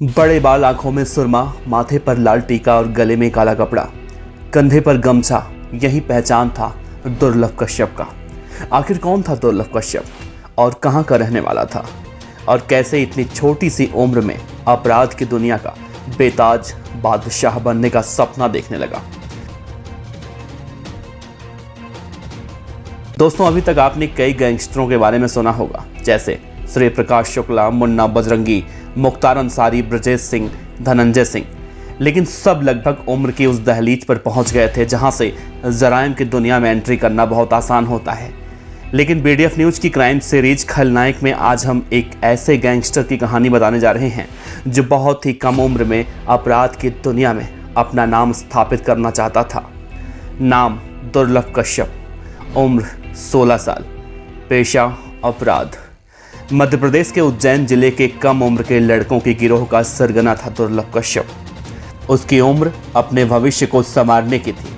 बड़े बाल, आंखों में सुरमा, माथे पर लाल टीका और गले में काला कपड़ा, कंधे पर गमछा, यही पहचान था दुर्लभ कश्यप का। आखिर कौन था दुर्लभ कश्यप और कहां का रहने वाला था, और कैसे इतनी छोटी सी उम्र में अपराध की दुनिया का बेताज बादशाह बनने का सपना देखने लगा। दोस्तों, अभी तक आपने कई गैंगस्टरों के बारे में सुना होगा, जैसे श्री प्रकाश शुक्ला, मुन्ना बजरंगी, मुख्तार अंसारी, ब्रजेश सिंह, धनंजय सिंह। लेकिन सब लगभग उम्र की उस दहलीज पर पहुंच गए थे जहां से जराइम की दुनिया में एंट्री करना बहुत आसान होता है। लेकिन बीडीएफ न्यूज की क्राइम सीरीज खलनायक में आज हम एक ऐसे गैंगस्टर की कहानी बताने जा रहे हैं जो बहुत ही कम उम्र में अपराध की दुनिया में अपना नाम स्थापित करना चाहता था। नाम दुर्लभ कश्यप, उम्र 16 साल, पेशा अपराध। मध्य प्रदेश के उज्जैन जिले के कम उम्र के लड़कों के गिरोह का सरगना था दुर्लभ कश्यप। उसकी उम्र अपने भविष्य को संवारने की थी,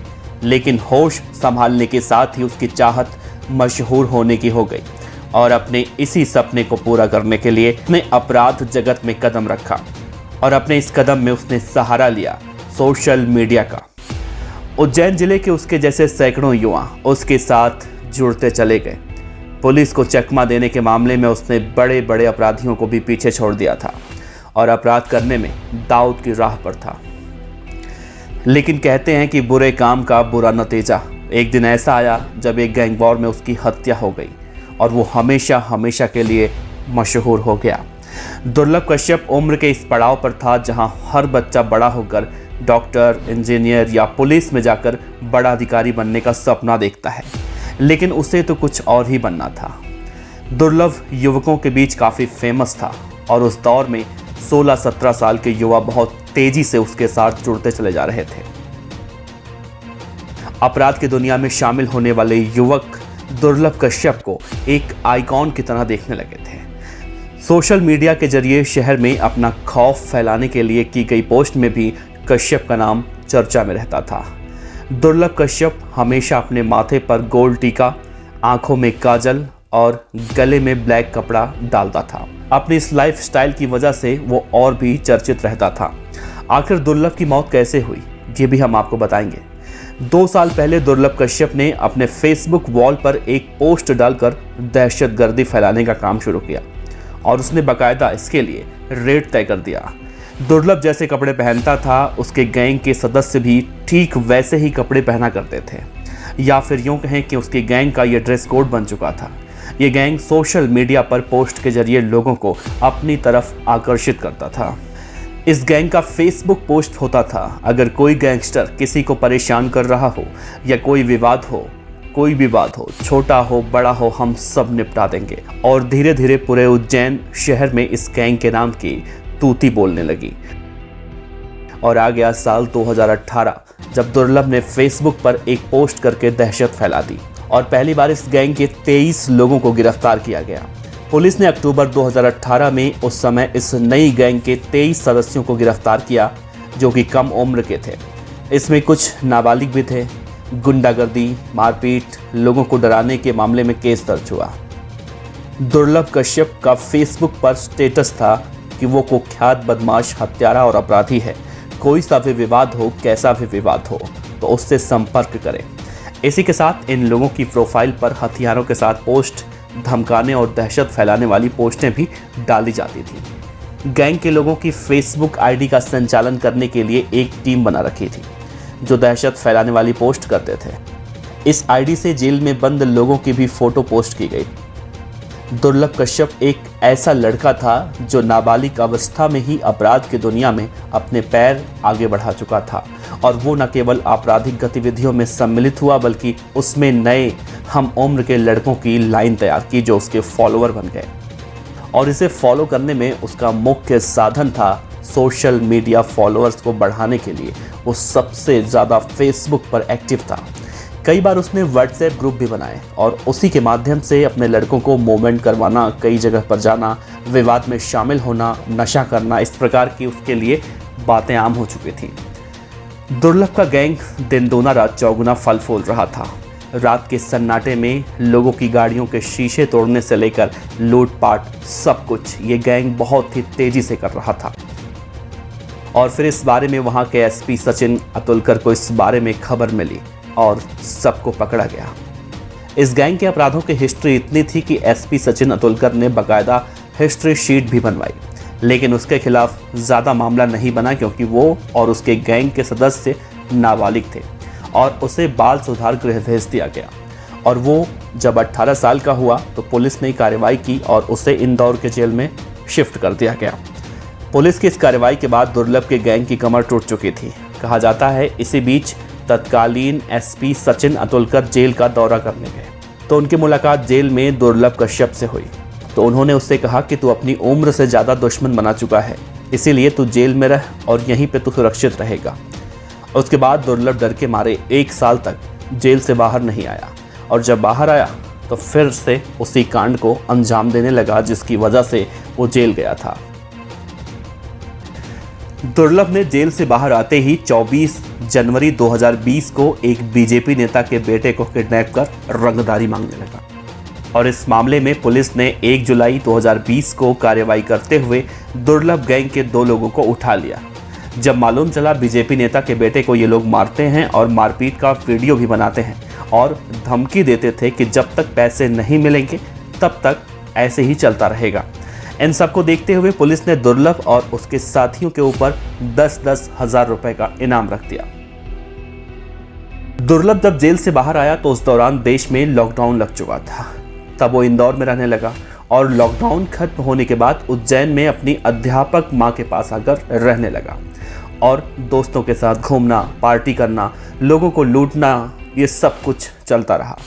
लेकिन होश संभालने के साथ ही उसकी चाहत मशहूर होने की हो गई और अपने इसी सपने को पूरा करने के लिए उसने अपराध जगत में कदम रखा और अपने इस कदम में उसने सहारा लिया सोशल मीडिया का। उज्जैन जिले के उसके जैसे सैकड़ों युवा उसके साथ जुड़ते चले गए। पुलिस को चकमा देने के मामले में उसने बड़े बड़े अपराधियों को भी पीछे छोड़ दिया था और अपराध करने में दाऊद की राह पर था। लेकिन कहते हैं कि बुरे काम का बुरा नतीजा। एक दिन ऐसा आया जब एक गैंग वॉर में उसकी हत्या हो गई और वो हमेशा हमेशा के लिए मशहूर हो गया। दुर्लभ कश्यप उम्र के इस पड़ाव पर था जहां हर बच्चा बड़ा होकर डॉक्टर, इंजीनियर या पुलिस में जाकर बड़ा अधिकारी बनने का सपना देखता है, लेकिन उसे तो कुछ और ही बनना था। दुर्लभ युवकों के बीच काफ़ी फेमस था और उस दौर में 16-17 साल के युवा बहुत तेजी से उसके साथ जुड़ते चले जा रहे थे। अपराध की दुनिया में शामिल होने वाले युवक दुर्लभ कश्यप को एक आइकॉन की तरह देखने लगे थे। सोशल मीडिया के जरिए शहर में अपना खौफ फैलाने के लिए की गई पोस्ट में भी कश्यप का नाम चर्चा में रहता था। दुर्लभ कश्यप हमेशा अपने माथे पर गोल टीका, आंखों में काजल और गले में ब्लैक कपड़ा डालता था। अपनी इस लाइफ स्टाइल की वजह से वो और भी चर्चित रहता था। आखिर दुर्लभ की मौत कैसे हुई, ये भी हम आपको बताएंगे। 2 साल पहले दुर्लभ कश्यप ने अपने फेसबुक वॉल पर एक पोस्ट डालकर दहशतगर्दी फैलाने का काम शुरू किया और उसने बाकायदा इसके लिए रेट तय कर दिया। दुर्लभ जैसे कपड़े पहनता था, उसके गैंग के सदस्य भी ठीक वैसे ही कपड़े पहना करते थे, या फिर यूँ कहें कि उसकी गैंग का ये ड्रेस कोड बन चुका था। ये गैंग सोशल मीडिया पर पोस्ट के जरिए लोगों को अपनी तरफ आकर्षित करता था। इस गैंग का फेसबुक पोस्ट होता था, अगर कोई गैंगस्टर किसी को परेशान कर रहा हो या कोई विवाद हो, कोई भी बात हो, छोटा हो बड़ा हो, हम सब निपटा देंगे। और धीरे धीरे पूरे उज्जैन शहर में इस गैंग के नाम की तूती बोलने लगी। और आ गया साल 2018 जब दुर्लभ ने फेसबुक पर एक पोस्ट करके दहशत फैला दी और पहली बार इस गैंग के 23 लोगों को गिरफ्तार किया गया। पुलिस ने अक्टूबर 2018 में उस समय इस नई गैंग के 23 सदस्यों को गिरफ्तार किया जो कि कम उम्र के थे। इसमें कुछ नाबालिग भी थे। गुंडागर्दी, मारपीट, लोगों को डराने के मामले में केस दर्ज हुआ। दुर्लभ कश्यप का फेसबुक पर स्टेटस था कि वो कुख्यात बदमाश, हत्यारा और अपराधी है। कोई सा भी विवाद हो, कैसा भी विवाद हो, तो उससे संपर्क करें। इसी के साथ इन लोगों की प्रोफाइल पर हथियारों के साथ पोस्ट, धमकाने और दहशत फैलाने वाली पोस्टें भी डाली जाती थी। गैंग के लोगों की फेसबुक आईडी का संचालन करने के लिए एक टीम बना रखी थी जो दहशत फैलाने वाली पोस्ट करते थे। इस आईडी से जेल में बंद लोगों की भी फोटो पोस्ट की गई। दुर्लभ कश्यप एक ऐसा लड़का था जो नाबालिग अवस्था में ही अपराध की दुनिया में अपने पैर आगे बढ़ा चुका था और वो न केवल आपराधिक गतिविधियों में सम्मिलित हुआ बल्कि उसमें नए हम उम्र के लड़कों की लाइन तैयार की जो उसके फॉलोअर बन गए। और इसे फॉलो करने में उसका मुख्य साधन था सोशल मीडिया। फॉलोअर्स को बढ़ाने के लिए वो सबसे ज़्यादा फेसबुक पर एक्टिव था। कई बार उसने व्हाट्सएप ग्रुप भी बनाए और उसी के माध्यम से अपने लड़कों को मूवमेंट करवाना, कई जगह पर जाना, विवाद में शामिल होना, नशा करना, इस प्रकार की उसके लिए बातें आम हो चुकी थी। दुर्लभ का गैंग दिन दूना रात चौगुना फल फूल रहा था। रात के सन्नाटे में लोगों की गाड़ियों के शीशे तोड़ने से लेकर लूटपाट सब कुछ ये गैंग बहुत ही तेजी से कर रहा था। और फिर इस बारे में वहां के एसपी सचिन अतुलकर को इस बारे में खबर मिली और सबको पकड़ा गया। इस गैंग के अपराधों की हिस्ट्री इतनी थी कि एसपी सचिन अतुलकर ने बाकायदा हिस्ट्री शीट भी बनवाई, लेकिन उसके खिलाफ ज़्यादा मामला नहीं बना क्योंकि वो और उसके गैंग के सदस्य नाबालिग थे और उसे बाल सुधार गृह भेज दिया गया। और वो जब 18 साल का हुआ तो पुलिस ने कार्रवाई की और उसे इंदौर के जेल में शिफ्ट कर दिया गया। पुलिस की इस कार्रवाई के बाद दुर्लभ के गैंग की कमर टूट चुकी थी। कहा जाता है इसी बीच तत्कालीन एसपी सचिन अतुलकर जेल का दौरा करने गए तो उनकी मुलाकात जेल में दुर्लभ कश्यप से हुई। तो उन्होंने उससे कहा कि तू अपनी उम्र से ज़्यादा दुश्मन बना चुका है, इसीलिए तू जेल में रह और यहीं पे तू सुरक्षित रहेगा। उसके बाद दुर्लभ डर के मारे 1 साल तक जेल से बाहर नहीं आया और जब बाहर आया तो फिर से उसी कांड को अंजाम देने लगा जिसकी वजह से वो जेल गया था। दुर्लभ ने जेल से बाहर आते ही 24 जनवरी 2020 को एक बीजेपी नेता के बेटे को किडनैप कर रंगदारी मांगने लगा और इस मामले में पुलिस ने 1 जुलाई 2020 को कार्रवाई करते हुए दुर्लभ गैंग के 2 लोगों को उठा लिया। जब मालूम चला बीजेपी नेता के बेटे को ये लोग मारते हैं और मारपीट का वीडियो भी बनाते हैं और धमकी देते थे कि जब तक पैसे नहीं मिलेंगे तब तक ऐसे ही चलता रहेगा। इन सबको देखते हुए पुलिस ने दुर्लभ और उसके साथियों के ऊपर 10-10 हज़ार रुपए का इनाम रख दिया। दुर्लभ जब जेल से बाहर आया तो उस दौरान देश में लॉकडाउन लग चुका था। तब वो इंदौर में रहने लगा और लॉकडाउन खत्म होने के बाद उज्जैन में अपनी अध्यापक मां के पास आकर रहने लगा और दोस्तों के साथ घूमना, पार्टी करना, लोगों को लूटना, ये सब कुछ चलता रहा।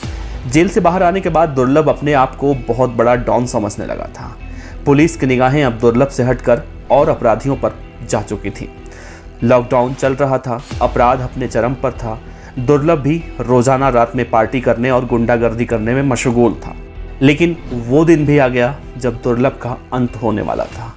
जेल से बाहर आने के बाद दुर्लभ अपने आप को बहुत बड़ा डॉन समझने लगा था। पुलिस की निगाहें अब दुर्लभ से हटकर और अपराधियों पर जा चुकी थी। लॉकडाउन चल रहा था, अपराध अपने चरम पर था। दुर्लभ भी रोजाना रात में पार्टी करने और गुंडागर्दी करने में मशगूल था। लेकिन वो दिन भी आ गया जब दुर्लभ का अंत होने वाला था।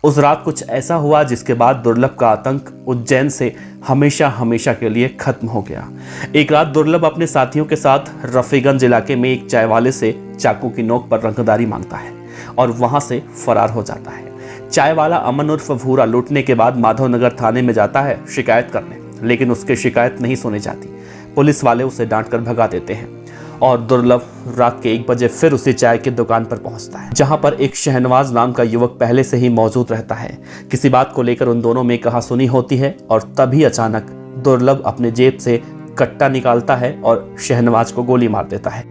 उस रात कुछ ऐसा हुआ जिसके बाद दुर्लभ का आतंक उज्जैन से हमेशा हमेशा के लिए खत्म हो गया। एक रात दुर्लभ अपने साथियों के साथ रफीगंज इलाके में एक चाय वाले से चाकू की नोक पर रंगदारी मांगता है और वहां से फरार हो जाता है। चाय वाला अमन उर्फ भूरा लूटने के बाद माधवनगर थाने में जाता है शिकायत करने, लेकिन उसकी शिकायत नहीं सुनी जाती। पुलिस वाले उसे डांट कर भगा देते हैं और दुर्लभ रात के 1 बजे फिर उसी चाय की दुकान पर पहुंचता है जहां पर एक शहनवाज नाम का युवक पहले से ही मौजूद रहता है। किसी बात को लेकर उन दोनों में कहासुनी होती है और तभी अचानक दुर्लभ अपने जेब से कट्टा निकालता है और शहनवाज को गोली मार देता है।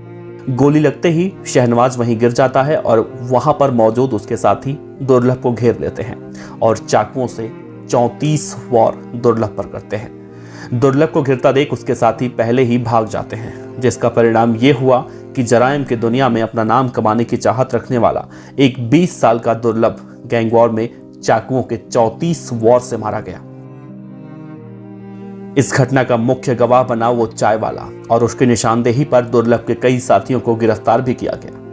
गोली लगते ही शहनवाज वहीं गिर जाता है और वहां पर मौजूद उसके साथी दुर्लभ को घेर लेते हैं और चाकुओं से 34 वार दुर्लभ पर करते हैं। दुर्लभ को घिरता देख उसके साथी पहले ही भाग जाते हैं, जिसका परिणाम ये हुआ कि जराइम की दुनिया में अपना नाम कमाने की चाहत रखने वाला एक 20 साल का दुर्लभ गैंग वॉर में चाकुओं के 34 वार से मारा गया। इस घटना का मुख्य गवाह बना वो चाय वाला और उसकी निशानदेही पर दुर्लभ के कई साथियों को गिरफ्तार भी किया गया।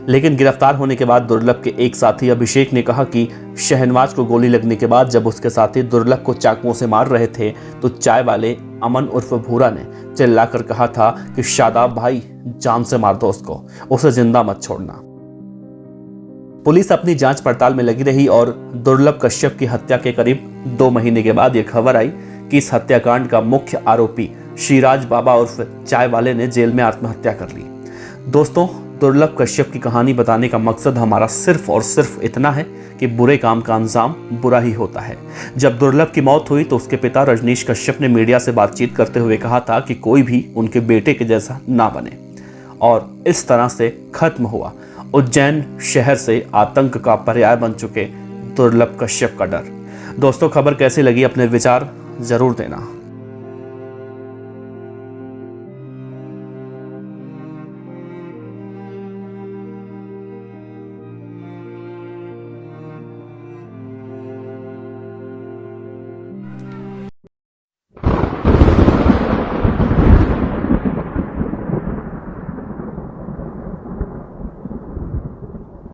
लेकिन गिरफ्तार होने के बाद दुर्लभ के एक साथी अभिषेक ने कहा कि शहनवाज को गोली लगने के बाद जब उसके साथी दुर्लभ को चाकुओं से मार रहे थे तो चाय वाले अमन उर्फ भूरा ने चिल्लाकर कहा था कि शादाब भाई, जान से मार दो उसको, उसे जिंदा मत छोड़ना। पुलिस अपनी जांच पड़ताल में लगी रही और दुर्लभ कश्यप की हत्या के करीब 2 महीने के बाद यह खबर आई कि इस हत्याकांड का मुख्य आरोपी शिराज बाबा उर्फ चाय वाले ने जेल में आत्महत्या कर ली। दोस्तों, दुर्लभ कश्यप की कहानी बताने का मकसद हमारा सिर्फ और सिर्फ इतना है कि बुरे काम का अंजाम बुरा ही होता है। जब दुर्लभ की मौत हुई तो उसके पिता रजनीश कश्यप ने मीडिया से बातचीत करते हुए कहा था कि कोई भी उनके बेटे के जैसा ना बने, और इस तरह से खत्म हुआ उज्जैन शहर से आतंक का पर्याय बन चुके दुर्लभ कश्यप का डर। दोस्तों, खबर कैसी लगी अपने विचार जरूर देना।